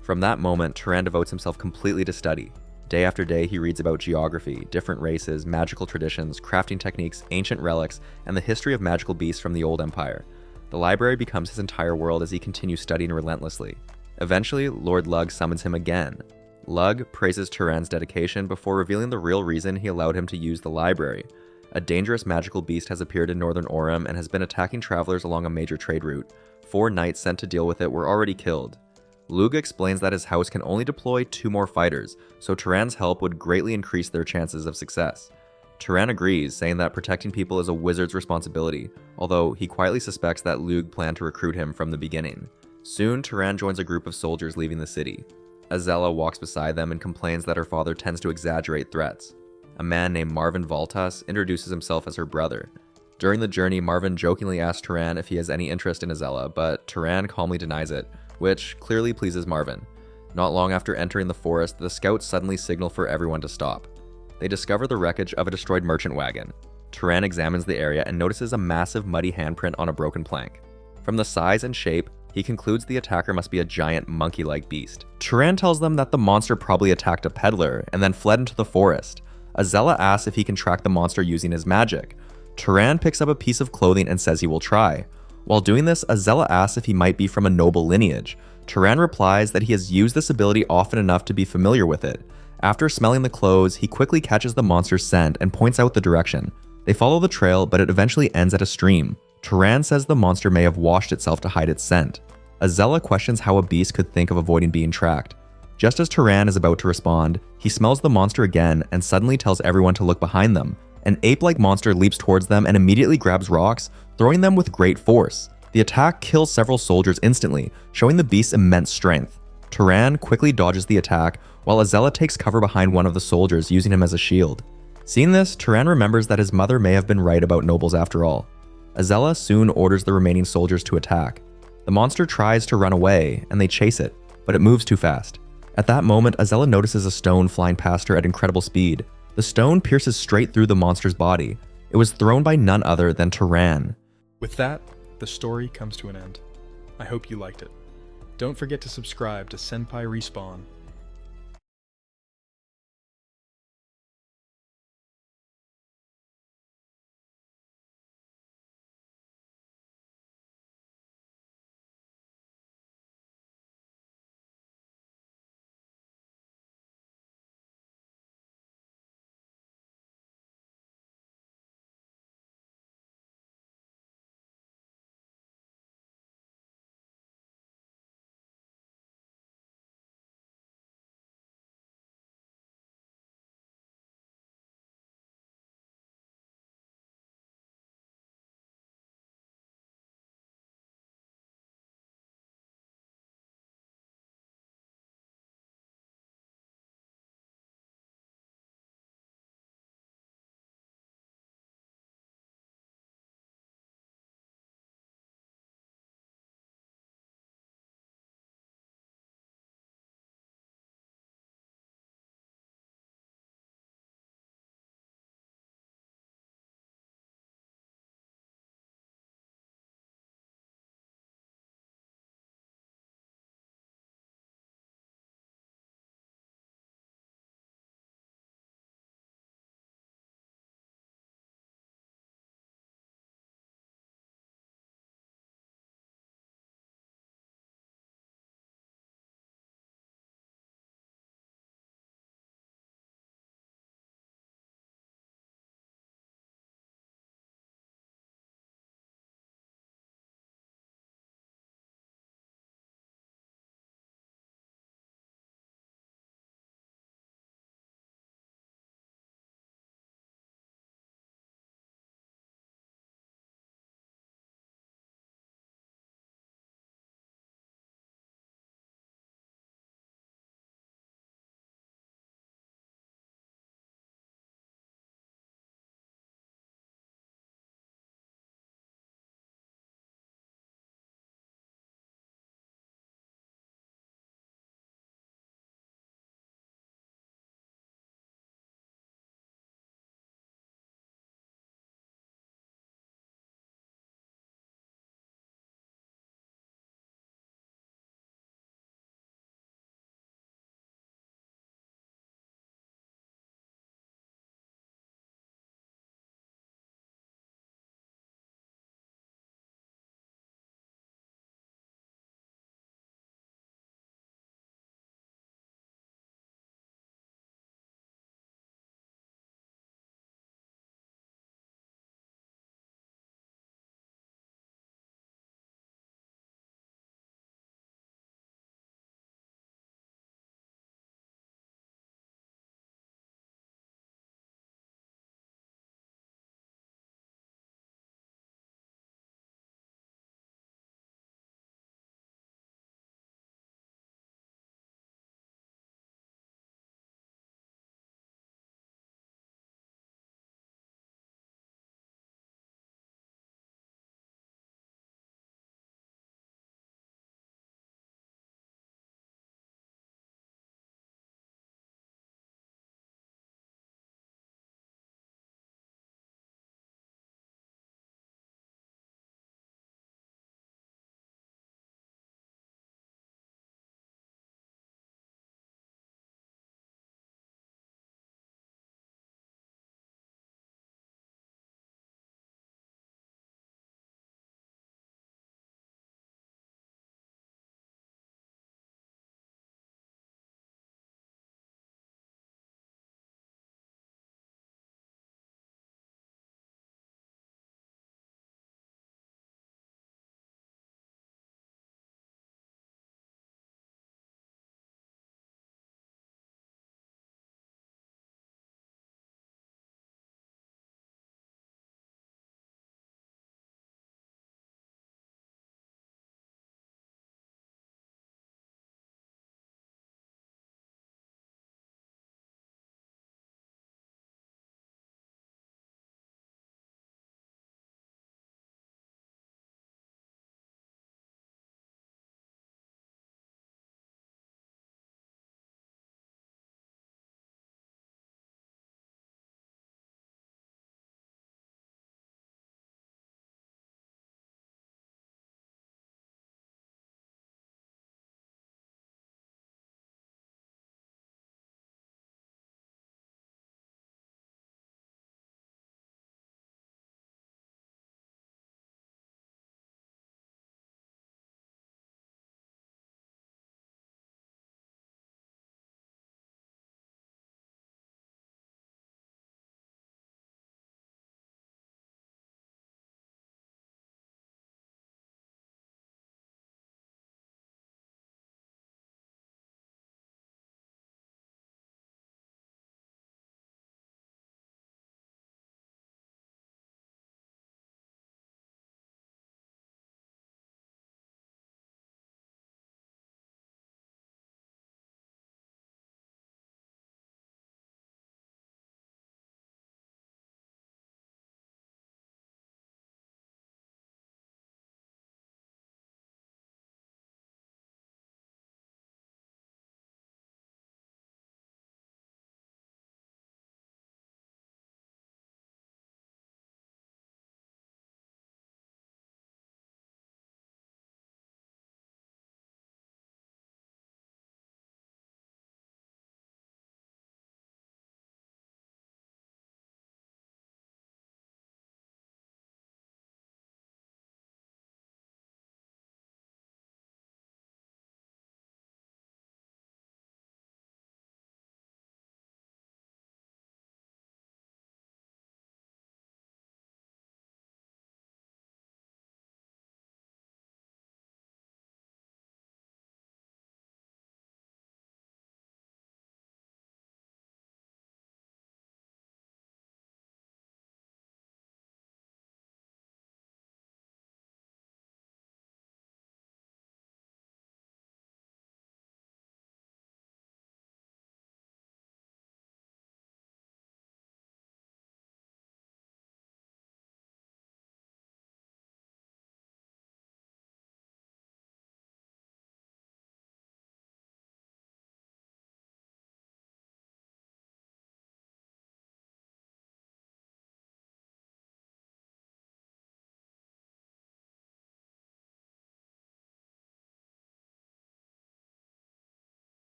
From that moment, Turan devotes himself completely to study. Day after day, he reads about geography, different races, magical traditions, crafting techniques, ancient relics, and the history of magical beasts from the Old Empire. The library becomes his entire world as he continues studying relentlessly. Eventually, Lord Lug summons him again. Lug praises Turan's dedication before revealing the real reason he allowed him to use the library. A dangerous magical beast has appeared in northern Aurum and has been attacking travelers along a major trade route. 4 knights sent to deal with it were already killed. Lug explains that his house can only deploy 2 more fighters, so Turan's help would greatly increase their chances of success. Turan agrees, saying that protecting people is a wizard's responsibility, although he quietly suspects that Lug planned to recruit him from the beginning. Soon, Turan joins a group of soldiers leaving the city. Azella walks beside them and complains that her father tends to exaggerate threats. A man named Marvin Valtas introduces himself as her brother. During the journey, Marvin jokingly asks Turan if he has any interest in Azella, but Turan calmly denies it, which clearly pleases Marvin. Not long after entering the forest, the scouts suddenly signal for everyone to stop. They discover the wreckage of a destroyed merchant wagon. Turan examines the area and notices a massive muddy handprint on a broken plank. From the size and shape, he concludes the attacker must be a giant monkey-like beast. Turan tells them that the monster probably attacked a peddler and then fled into the forest. Azella asks if he can track the monster using his magic. Turan picks up a piece of clothing and says he will try. While doing this, Azella asks if he might be from a noble lineage. Turan replies that he has used this ability often enough to be familiar with it. After smelling the clothes, he quickly catches the monster's scent and points out the direction. They follow the trail, but it eventually ends at a stream. Turan says the monster may have washed itself to hide its scent. Azella questions how a beast could think of avoiding being tracked. Just as Turan is about to respond, he smells the monster again and suddenly tells everyone to look behind them. An ape-like monster leaps towards them and immediately grabs rocks, throwing them with great force. The attack kills several soldiers instantly, showing the beast's immense strength. Turan quickly dodges the attack, while Azella takes cover behind one of the soldiers, using him as a shield. Seeing this, Turan remembers that his mother may have been right about nobles after all. Azella soon orders the remaining soldiers to attack. The monster tries to run away, and they chase it, but it moves too fast. At that moment, Azella notices a stone flying past her at incredible speed. The stone pierces straight through the monster's body. It was thrown by none other than Turan. With that, the story comes to an end. I hope you liked it. Don't forget to subscribe to Senpai Respawn